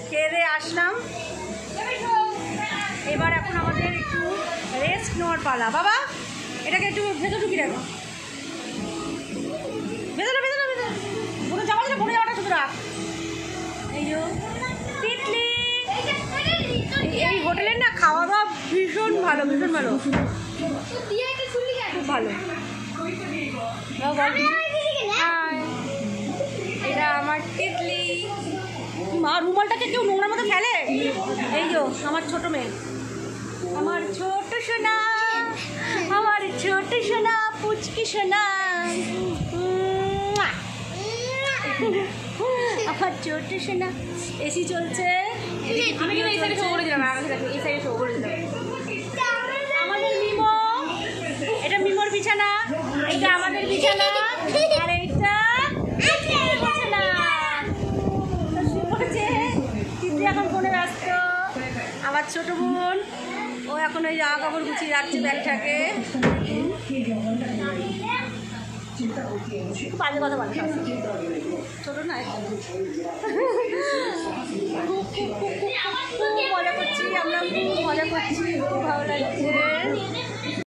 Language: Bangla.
খেয়ে আসলাম, এবার এখন আমাদের একটু রেস্ট নেওয়ার পালা। বাবা এটাকে একটু ভেতর ঢুকি রাখো, ভেতরে ভেতরে ভেতরে বলে যাওয়া যায়, বলে যাওয়াটা শুধু রাখ। এই যে তিতলি, এই হোটেলের না খাওয়া দাওয়া ভীষণ ভালো, ভীষণ ভালো, খুব ভালো। এটা আমার তিতলি। মা রুমালটাকে কেউ নোংরার মতো ফেলে? এই যে আমার ছোট মেয়ে, আমার ছোট সোনা, আমার ছোট সোনা, পুচকি সোনা, আমার ছোট সোনা। এসি চলছে, আমি এই সাইডে শো করে দিলাম, এই সাইডে শো করে দিলাম। আমাদের মিমো, এটা মিমোর বিছানা, এটা আমাদের বিছানা, আর এইটা বিছানা। তিতলি এখন ফোনে ব্যস্ত। আমার ছোট বোন ও এখন ওই জামা কাপড় গুছিয়ে রাখছে ব্যাগটাকে। বাজে কথা বলে ছোট না,